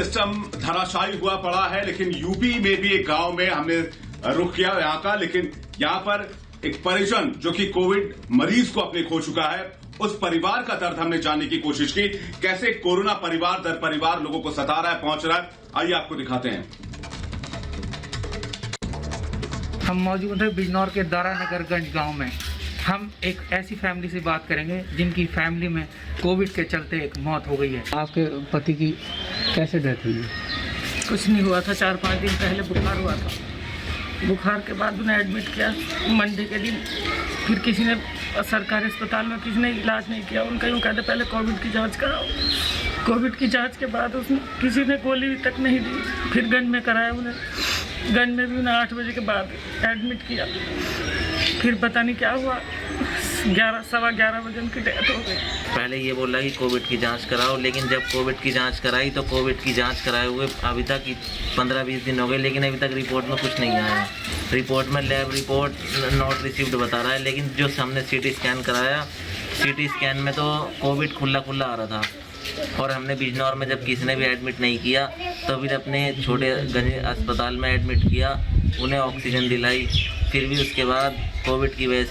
System धराशायी हुआ पड़ा है, लेकिन यूपी में भी एक गांव में हमने रुख किया यहां का, लेकिन यहां पर एक परिजन जो कि कोविड मरीज को अपने खो चुका है, उस परिवार का दर्द हमने जानने की कोशिश की। कैसे कोरोना परिवार दर परिवार लोगों को सता रहा है, पहुंच रहा है, आइए आपको दिखाते हैं। हम मौजूद हैं बिजनौर के दारानगरगंज गांव में। हम एक ऐसी फैमिली से बात करेंगे जिनकी फैमिली में कोविड के चलते एक मौत हो गई है। आपके पति की कैसे डेथ हुई है? कुछ नहीं हुआ था, 4-5 दिन पहले बुखार हुआ था। बुखार के बाद उन्हें एडमिट किया मंडे के दिन। फिर किसी ने सरकारी अस्पताल में किसी ने इलाज नहीं किया। उनका यूँ कहते पहले कोविड की जांच कराओ। कोविड की जांच के बाद उसमें किसी ने गोली तक नहीं दी। फिर गंज में कराया उन्हें। गंज में भी उन्हें 8 बजे के बाद एडमिट किया। फिर पता नहीं क्या हुआ, 11-11:15 बजे उनकी डेथ हो गई। पहले ये बोला कि कोविड की जांच कराओ, लेकिन जब कोविड की जांच कराई तो कोविड की जांच कराए हुए अभी तक 15-20 दिन हो गए, लेकिन अभी तक रिपोर्ट में कुछ नहीं आया। रिपोर्ट में लैब रिपोर्ट नॉट रिसीव्ड बता रहा है, लेकिन जो हमने सीटी स्कैन कराया, सीटी स्कैन में तो कोविड खुला आ रहा था। और हमने बिजनौर में जब किसी ने भी एडमिट नहीं किया तो फिर अपने छोटे गंज अस्पताल में एडमिट किया, उन्हें ऑक्सीजन दिलाई, फिर भी उसके बाद कोविड की वजह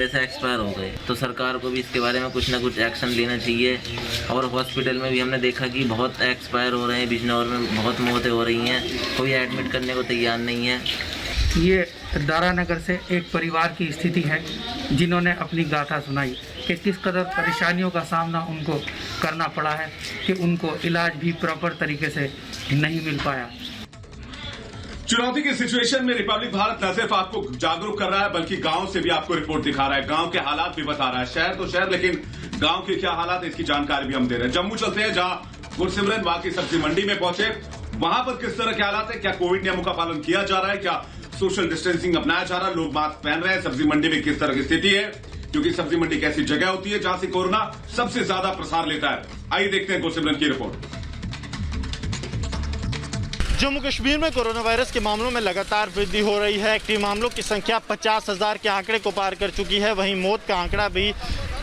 से एक्सपायर हो गए। तो सरकार को भी इसके बारे में कुछ ना कुछ एक्शन लेना चाहिए। और हॉस्पिटल में भी हमने देखा कि बहुत एक्सपायर हो रहे हैं, बिजनौर में बहुत मौतें हो रही हैं, कोई एडमिट करने को तैयार नहीं है। ये दारानगर से एक परिवार की स्थिति है जिन्होंने अपनी गाथा सुनाई कि किस कदर परेशानियों का सामना उनको करना पड़ा है कि उनको इलाज भी प्रॉपर तरीके से नहीं मिल पाया। चुनौती की सिचुएशन में रिपब्लिक भारत न सिर्फ आपको जागरूक कर रहा है, बल्कि गांव से भी आपको रिपोर्ट दिखा रहा है, गांव के हालात भी बता रहा है। शहर तो शहर, लेकिन गांव के क्या हालात है इसकी जानकारी भी हम दे रहे हैं। जम्मू चलते हैं, जहां गुरसिमरन वहां की सब्जी मंडी में पहुंचे। वहां पर किस तरह के हालात है, क्या कोविड नियमों का पालन किया जा रहा है, क्या सोशल डिस्टेंसिंग अपनाया जा रहा है, लोग मास्क पहन रहे हैं, सब्जी मंडी में किस तरह की स्थिति है, क्योंकि सब्जी मंडी एक ऐसी जगह होती है जहां से कोरोना सबसे ज्यादा प्रसार लेता है। आइए देखते हैं गुरसिमरन की रिपोर्ट। जम्मू कश्मीर में कोरोना वायरस के मामलों में लगातार वृद्धि हो रही है। एक्टिव मामलों की संख्या 50,000 के आंकड़े को पार कर चुकी है। वहीं मौत का आंकड़ा भी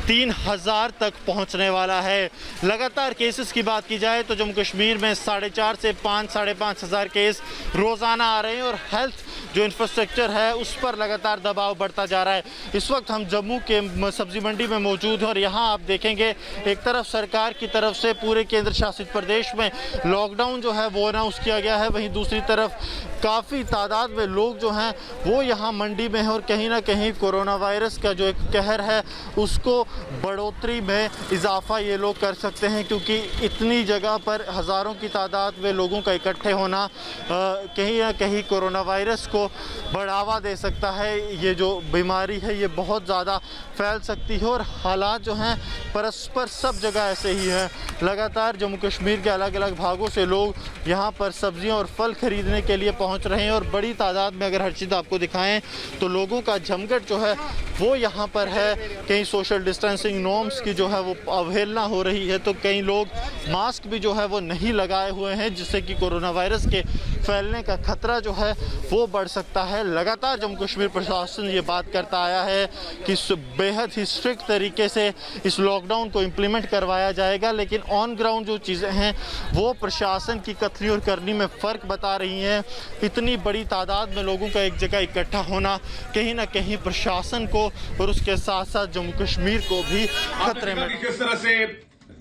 3,000 तक पहुंचने वाला है। लगातार केसेस की बात की जाए तो जम्मू कश्मीर में 4,500 से 5,500 केस रोज़ाना आ रहे हैं और हेल्थ जो इंफ्रास्ट्रक्चर है उस पर लगातार दबाव बढ़ता जा रहा है। इस वक्त हम जम्मू के सब्जी मंडी में मौजूद हैं और यहाँ आप देखेंगे एक तरफ सरकार की तरफ से पूरे केंद्र शासित प्रदेश में लॉकडाउन जो है वो अनाउंस किया गया है, वहीं दूसरी तरफ काफ़ी तादाद में लोग जो हैं वो यहाँ मंडी में हैं और कहीं ना कहीं कोरोना वायरस का जो एक कहर है उसको बढ़ोतरी में इजाफा ये लोग कर सकते हैं, क्योंकि इतनी जगह पर हज़ारों की तादाद में लोगों का इकट्ठे होना कहीं ना कहीं कोरोना वायरस को बढ़ावा दे सकता है। ये जो बीमारी है ये बहुत ज़्यादा फैल सकती है और हालात जो हैं परस्पर सब जगह ऐसे ही हैं। लगातार जम्मू कश्मीर के अलग अलग भागों से लोग यहाँ पर सब्जियाँ और फल ख़रीदने के लिए पहुँच रहे हैं और बड़ी तादाद में अगर हर चीज़ आपको दिखाएं तो लोगों का जमघट जो है वो यहाँ पर है। कहीं सोशल डिस्टेंसिंग नॉर्म्स की जो है वो अवहेलना हो रही है, तो कई लोग मास्क भी जो है वो नहीं लगाए हुए हैं, जिससे कि कोरोना वायरस के फैलने का खतरा जो है वो बढ़ सकता है। लगातार जम्मू कश्मीर प्रशासन ये बात करता आया है कि बेहद ही स्ट्रिक्ट तरीके से इस लॉकडाउन को इम्प्लीमेंट करवाया जाएगा, लेकिन ऑन ग्राउंड जो चीज़ें हैं वो प्रशासन की कथनी और करनी में फ़र्क बता रही हैं। इतनी बड़ी तादाद में लोगों का एक जगह इकट्ठा होना कहीं ना कहीं प्रशासन को और उसके साथ साथ जम्मू कश्मीर को भी खतरे में। किस तरह से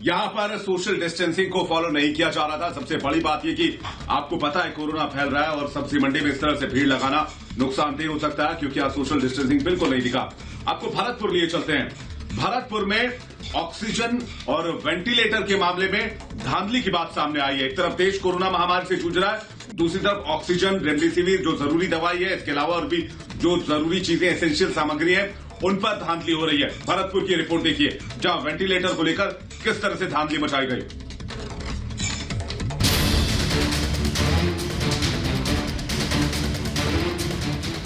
यहाँ पर सोशल डिस्टेंसिंग को फॉलो नहीं किया जा रहा था। सबसे बड़ी बात ये कि आपको पता है कोरोना फैल रहा है और सब्जी मंडी में इस तरह से भीड़ लगाना नुकसानदेह हो सकता है, क्योंकि यहाँ सोशल डिस्टेंसिंग बिल्कुल नहीं दिखा। आपको भरतपुर लिए चलते हैं। भरतपुर में ऑक्सीजन और वेंटिलेटर के मामले में धांधली की बात सामने आई है। एक तरफ देश कोरोना महामारी से जूझ रहा है, दूसरी तरफ ऑक्सीजन, रेमडेसिविर जो जरूरी दवाई है, इसके अलावा और भी जो जरूरी चीजें एसेंशियल सामग्री है उन पर धांधली हो रही है। भरतपुर की रिपोर्ट देखिए, जहां वेंटिलेटर को लेकर किस तरह से धांधली मचाई गई।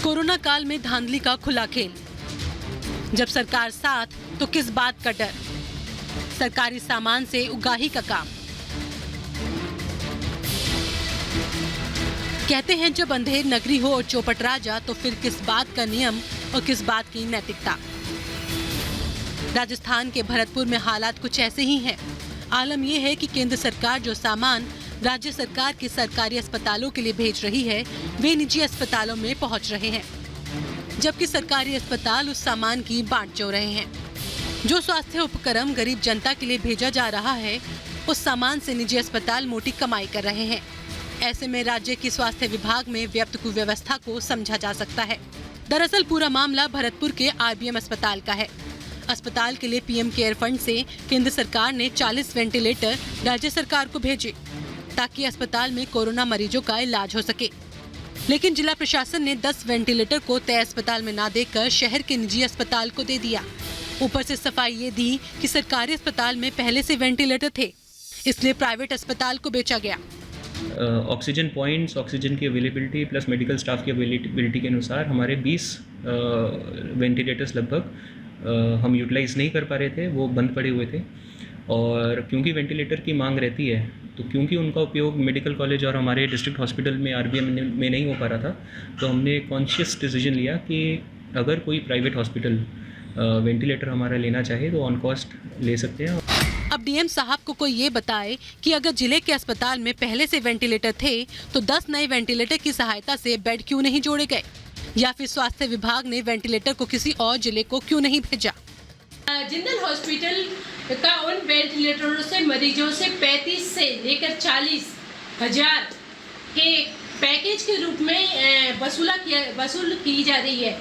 कोरोना काल में धांधली का खुला खेल। जब सरकार साथ तो किस बात का डर, सरकारी सामान से उगाही का काम। कहते हैं जब अंधेर नगरी हो और चौपट राजा, तो फिर किस बात का नियम और किस बात की नैतिकता। राजस्थान के भरतपुर में हालात कुछ ऐसे ही हैं। आलम यह है कि केंद्र सरकार जो सामान राज्य सरकार के सरकारी अस्पतालों के लिए भेज रही है, वे निजी अस्पतालों में पहुंच रहे हैं, जबकि सरकारी अस्पताल उस सामान की बांट जो रहे हैं। जो स्वास्थ्य उपकरण गरीब जनता के लिए भेजा जा रहा है, उस सामान से निजी अस्पताल मोटी कमाई कर रहे हैं। ऐसे में राज्य की स्वास्थ्य विभाग में व्याप्त कुव्यवस्था को समझा जा सकता है। दरअसल पूरा मामला भरतपुर के आरबीएम अस्पताल का है। अस्पताल के लिए पीएम केयर फंड से केंद्र सरकार ने 40 वेंटिलेटर राज्य सरकार को भेजे ताकि अस्पताल में कोरोना मरीजों का इलाज हो सके। लेकिन जिला प्रशासन ने 10 वेंटिलेटर को तय अस्पताल में न देकर शहर के निजी अस्पताल को दे दिया। ऊपर से सफाई ये दी कि सरकारी अस्पताल में पहले से वेंटिलेटर थे, इसलिए प्राइवेट अस्पताल को बेचा गया। ऑक्सीजन पॉइंट्स, ऑक्सीजन की अवेलेबिलिटी प्लस मेडिकल स्टाफ की अवेलेबिलिटी के अनुसार हमारे 20 वेंटिलेटर्स लगभग हम यूटिलाइज नहीं कर पा रहे थे, वो बंद पड़े हुए थे। और क्योंकि वेंटिलेटर की मांग रहती है, तो क्योंकि उनका उपयोग मेडिकल कॉलेज और हमारे डिस्ट्रिक्ट हॉस्पिटल में आरबीएम में नहीं हो पा रहा था, तो हमने कॉन्शियस डिसीजन लिया कि अगर कोई प्राइवेट हॉस्पिटल वेंटिलेटर हमारा लेना चाहे तो ऑन कॉस्ट ले सकते हैं। अब डीएम साहब को कोई ये बताए कि अगर जिले के अस्पताल में पहले से वेंटिलेटर थे तो 10 नए वेंटिलेटर की सहायता से बेड क्यों नहीं जोड़े गए, या फिर स्वास्थ्य विभाग ने वेंटिलेटर को किसी और जिले को क्यों नहीं भेजा। जिंदल हॉस्पिटल का उन वेंटिलेटरों से मरीजों से 35 से लेकर 40,000 के पैकेज के रूप में वसूल की जा रही है,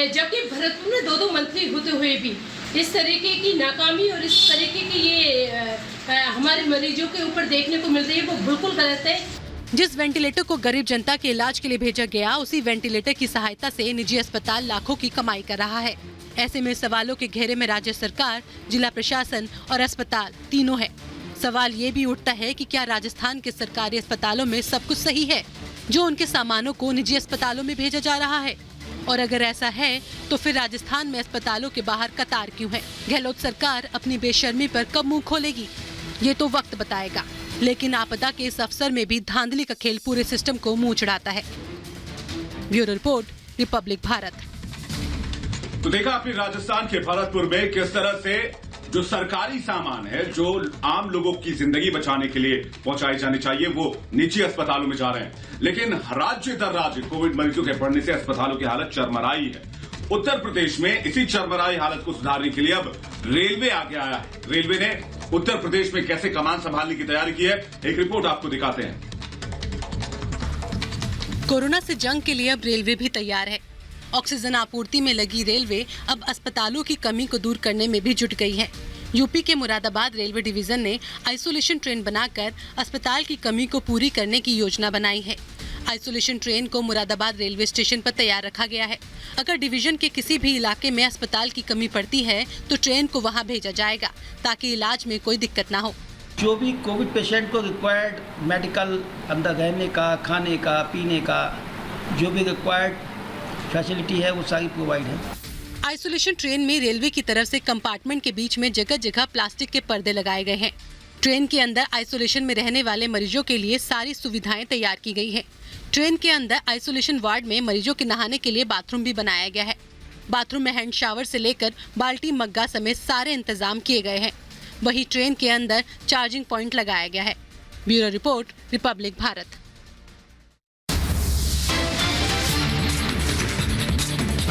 जबकि भरतपुर में 2 मंत्री होते हुए भी इस तरीके की नाकामी और इस तरीके की ये हमारे मरीजों के ऊपर देखने को मिल रही है, वो बिल्कुल गलत है। जिस वेंटिलेटर को गरीब जनता के इलाज के लिए भेजा गया, उसी वेंटिलेटर की सहायता से निजी अस्पताल लाखों की कमाई कर रहा है। ऐसे में सवालों के घेरे में राज्य सरकार, जिला प्रशासन और अस्पताल तीनों है। सवाल ये भी उठता है कि क्या राजस्थान के सरकारी अस्पतालों में सब कुछ सही है, जो उनके सामानों को निजी अस्पतालों में भेजा जा रहा है? और अगर ऐसा है तो फिर राजस्थान में अस्पतालों के बाहर कतार क्यों है? गहलोत सरकार अपनी बेशर्मी पर कब मुंह खोलेगी, ये तो वक्त बताएगा। लेकिन आपदा के इस अवसर में भी धांधली का खेल पूरे सिस्टम को मुंह चढ़ाता है। Bureau report, Republic Bharat. तो देखा आपने राजस्थान के भरतपुर में किस तरह से जो सरकारी सामान है, जो आम लोगों की जिंदगी बचाने के लिए पहुंचाई जानी चाहिए, वो निजी अस्पतालों में जा रहे हैं। लेकिन राज्य दर राज्य कोविड मरीजों के बढ़ने से अस्पतालों की हालत चरमराई है। उत्तर प्रदेश में इसी चरमराई हालत को सुधारने के लिए अब रेलवे आगे आया है। रेलवे ने उत्तर प्रदेश में कैसे कमान संभालने की तैयारी की है, एक रिपोर्ट आपको दिखाते हैं। कोरोना से जंग के लिए अब रेलवे भी तैयार है। ऑक्सीजन आपूर्ति में लगी रेलवे अब अस्पतालों की कमी को दूर करने में भी जुट गई है। यूपी के मुरादाबाद रेलवे डिवीजन ने आइसोलेशन ट्रेन बनाकर अस्पताल की कमी को पूरी करने की योजना बनाई है। आइसोलेशन ट्रेन को मुरादाबाद रेलवे स्टेशन पर तैयार रखा गया है। अगर डिवीजन के किसी भी इलाके में अस्पताल की कमी पड़ती है तो ट्रेन को वहां भेजा जाएगा ताकि इलाज में कोई दिक्कत ना हो। जो भी कोविड पेशेंट को रिक्वायर्ड मेडिकल, अंदर रहने का, खाने का, पीने का, जो भी रिक्वायर्ड फैसिलिटी है वो सारी प्रोवाइड है। आइसोलेशन ट्रेन में रेलवे की तरफ से कंपार्टमेंट के बीच में जगह जगह प्लास्टिक के पर्दे लगाए गए हैं। ट्रेन के अंदर आइसोलेशन में रहने वाले मरीजों के लिए सारी सुविधाएं तैयार की गई हैं। ट्रेन के अंदर आइसोलेशन वार्ड में मरीजों के नहाने के लिए बाथरूम भी बनाया गया है। बाथरूम में हैंड शावर से लेकर बाल्टी, मग्गा समेत सारे इंतजाम किए गए हैं। वहीं ट्रेन के अंदर चार्जिंग पॉइंट लगाया गया है। Bureau report, Republic Bharat.